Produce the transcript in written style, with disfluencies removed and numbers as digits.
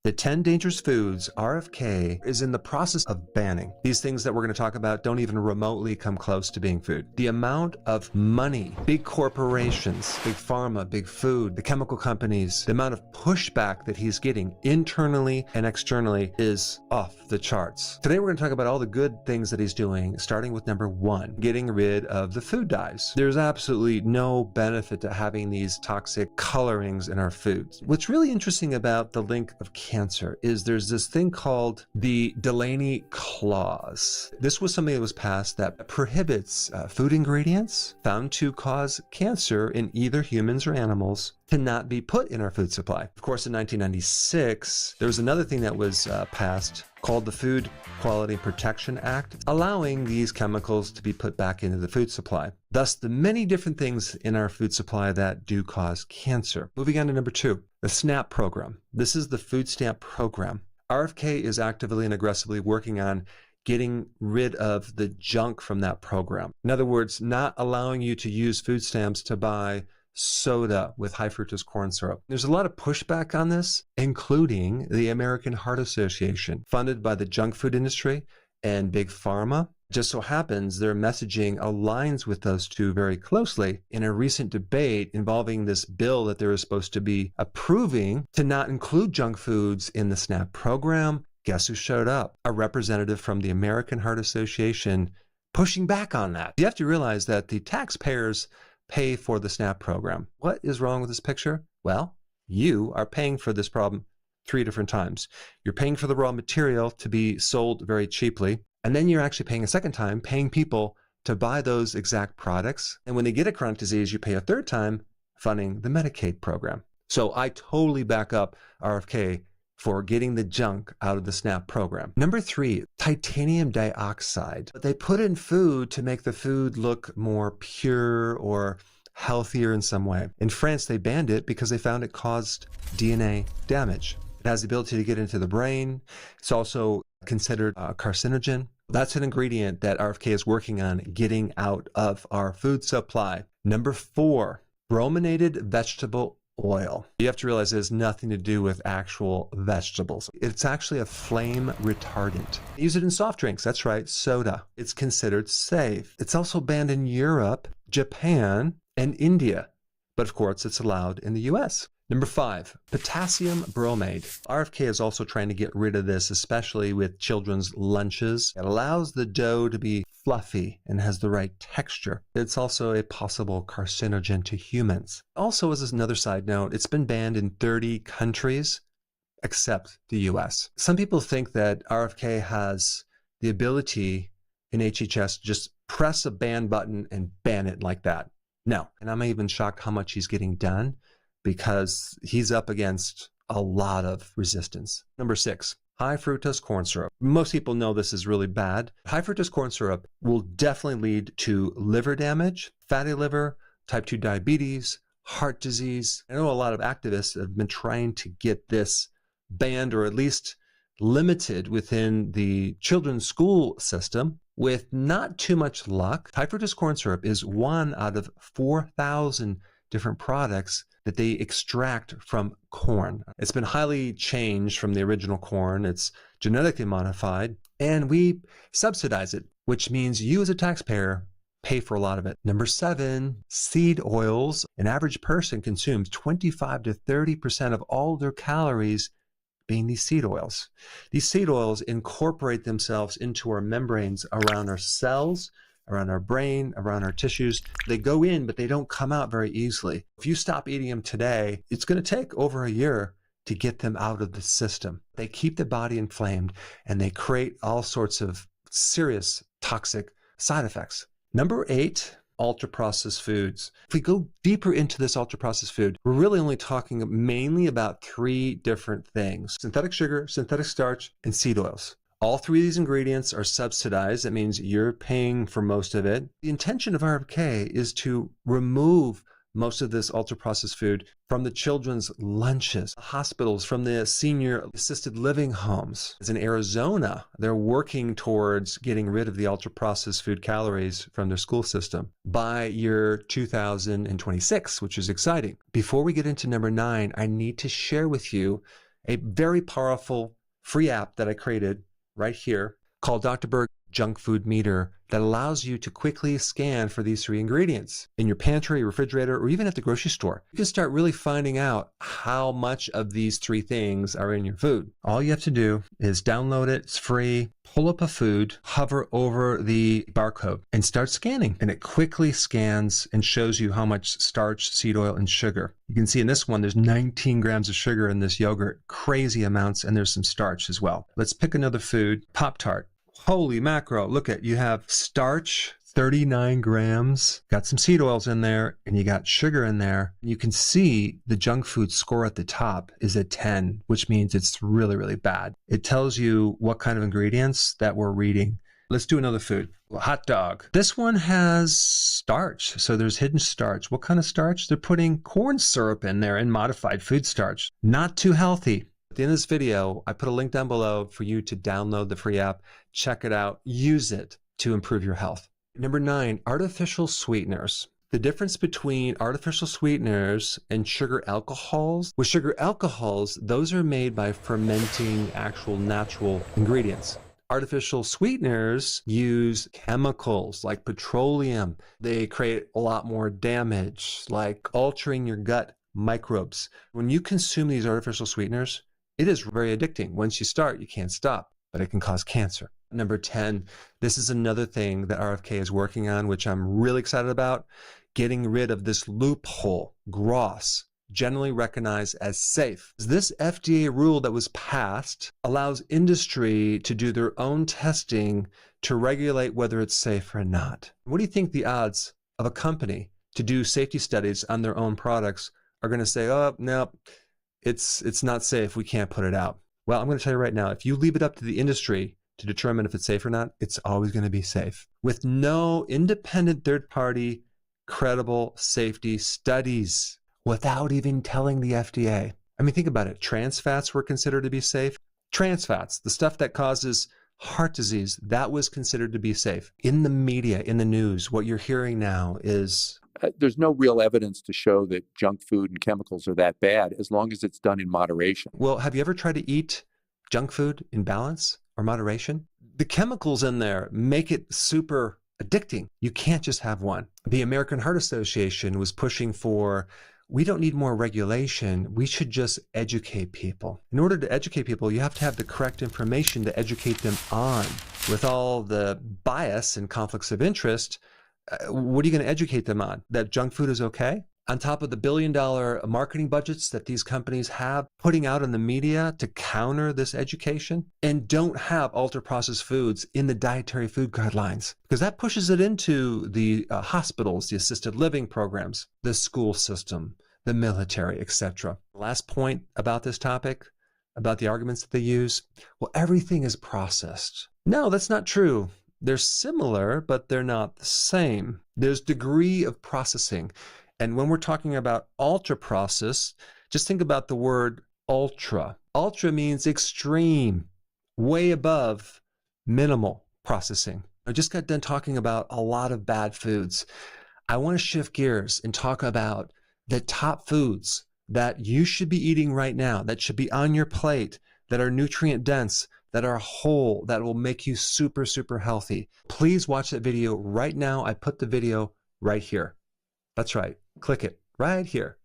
The 10 dangerous foods RFK is in the process of banning. These things that we're going to talk about don't even remotely come close to being food. The amount of money, big corporations, big pharma, big food, the chemical companies, the amount of pushback that he's getting internally and externally is off the charts. Today we're going to talk about all the good things that he's doing, starting with number 1, getting rid of the food dyes. There's absolutely no benefit to having these toxic colorings in our foods. What's really interesting about the link of cancer is there's this thing called the Delaney Clause. This was something that was passed that prohibits food ingredients found to cause cancer in either humans or animals to not be put in our food supply. Of course, in 1996, there was another thing that was passed called the Food Quality Protection Act, allowing these chemicals to be put back into the food supply. Thus, the many different things in our food supply that do cause cancer. Moving on to number 2, the SNAP program. This is the food stamp program. RFK is actively and aggressively working on getting rid of the junk from that program. In other words, not allowing you to use food stamps to buy soda with high fructose corn syrup. There's a lot of pushback on this, including the American Heart Association, funded by the junk food industry and big pharma. Just so happens their messaging aligns with those two very closely in a recent debate involving this bill that they were supposed to be approving to not include junk foods in the SNAP program. Guess who showed up? A representative from the American Heart Association pushing back on that. You have to realize that the taxpayers pay for the SNAP program. What is wrong with this picture? Well, you are paying for this problem 3 different times. You're paying for the raw material to be sold very cheaply, and then you're actually paying a second time, paying people to buy those exact products. And when they get a chronic disease, you pay a third time funding the Medicaid program. So I totally back up RFK for getting the junk out of the SNAP program. Number 3, titanium dioxide. They put in food to make the food look more pure or healthier in some way. In France, they banned it because they found it caused DNA damage. It has the ability to get into the brain. It's also considered a carcinogen. That's an ingredient that RFK is working on getting out of our food supply. Number 4, brominated vegetable oil. You have to realize it has nothing to do with actual vegetables. It's actually a flame retardant. Use it in soft drinks. That's right, soda. It's considered safe. It's also banned in Europe, Japan, and India. But of course, it's allowed in the US. Number 5, potassium bromide. RFK is also trying to get rid of this, especially with children's lunches. It allows the dough to be fluffy and has the right texture. It's also a possible carcinogen to humans. Also, as another side note, it's been banned in 30 countries except the US. Some people think that RFK has the ability in HHS to just press a ban button and ban it like that. No. And I'm even shocked how much he's getting done, because he's up against a lot of resistance. Number 6, high fructose corn syrup. Most people know this is really bad. High fructose corn syrup will definitely lead to liver damage, fatty liver, type 2 diabetes, heart disease. I know a lot of activists have been trying to get this banned or at least limited within the children's school system with not too much luck. High fructose corn syrup is one out of 4,000 different products that they extract from corn. It's been highly changed from the original corn. It's genetically modified, and we subsidize it, which means you as a taxpayer pay for a lot of it. Number 7, seed oils. An average person consumes 25 to 30% of all their calories being these seed oils. These seed oils incorporate themselves into our membranes around our cells, around our brain, around our tissues. They go in, but they don't come out very easily. If you stop eating them today, it's going to take over a year to get them out of the system. They keep the body inflamed, and they create all sorts of serious toxic side effects. Number 8, ultra-processed foods. If we go deeper into this ultra-processed food, we're really only talking mainly about 3 different things: synthetic sugar, synthetic starch, and seed oils. All 3 of these ingredients are subsidized. That means you're paying for most of it. The intention of RFK is to remove most of this ultra-processed food from the children's lunches, hospitals, from the senior assisted living homes. As in Arizona, they're working towards getting rid of the ultra-processed food calories from their school system by year 2026, which is exciting. Before we get into number 9, I need to share with you a very powerful free app that I created right here called Dr. Berg Junk Food Meter that allows you to quickly scan for these 3 ingredients in your pantry, refrigerator, or even at the grocery store. You can start really finding out how much of these 3 things are in your food. All you have to do is download it. It's free. Pull up a food, hover over the barcode, and start scanning. And it quickly scans and shows you how much starch, seed oil, and sugar. You can see in this one, there's 19 grams of sugar in this yogurt, crazy amounts, and there's some starch as well. Let's pick another food, Pop-Tart. Holy macro, look at, you have starch, 39 grams, got some seed oils in there, and you got sugar in there. You can see the junk food score at the top is a 10, which means it's really, really bad. It tells you what kind of ingredients that we're reading. Let's do another food, hot dog. This one has starch, so there's hidden starch. What kind of starch? They're putting corn syrup in there and modified food starch. Not too healthy. At the end of this video, I put a link down below for you to download the free app, check it out, use it to improve your health. Number 9, artificial sweeteners. The difference between artificial sweeteners and sugar alcohols. With sugar alcohols, those are made by fermenting actual natural ingredients. Artificial sweeteners use chemicals like petroleum. They create a lot more damage, like altering your gut microbes. When you consume these artificial sweeteners, it is very addicting. Once you start, you can't stop, but it can cause cancer. Number 10, this is another thing that RFK is working on, which I'm really excited about, getting rid of this loophole, GRAS, generally recognized as safe. This FDA rule that was passed allows industry to do their own testing to regulate whether it's safe or not. What do you think the odds of a company to do safety studies on their own products are going to say, oh, no, it's not safe, we can't put it out? Well, I'm going to tell you right now, if you leave it up to the industry to determine if it's safe or not, it's always going to be safe. With no independent third-party credible safety studies, without even telling the FDA. I mean, think about it. Trans fats were considered to be safe. Trans fats, the stuff that causes heart disease, that was considered to be safe. In the media, in the news, what you're hearing now is there's no real evidence to show that junk food and chemicals are that bad as long as it's done in moderation. Well, have you ever tried to eat junk food in balance or moderation? The chemicals in there make it super addicting. You can't just have one. The American Heart Association was pushing for, we don't need more regulation. We should just educate people. In order to educate people, you have to have the correct information to educate them on. With all the bias and conflicts of interest, what are you going to educate them on? That junk food is okay? On top of the billion-dollar marketing budgets that these companies have putting out in the media to counter this education, and don't have ultra-processed foods in the dietary food guidelines, because that pushes it into the hospitals, the assisted living programs, the school system, the military, etc. Last point about this topic, about the arguments that they use, well, everything is processed. No, that's not true. They're similar, but they're not the same. There's degree of processing. And when we're talking about ultra-processed, just think about the word ultra. Ultra means extreme, way above minimal processing. I just got done talking about a lot of bad foods. I want to shift gears and talk about the top foods that you should be eating right now, that should be on your plate, that are nutrient dense, that are whole, that will make you super, super healthy. Please watch that video right now. I put the video right here. That's right. Click it right here.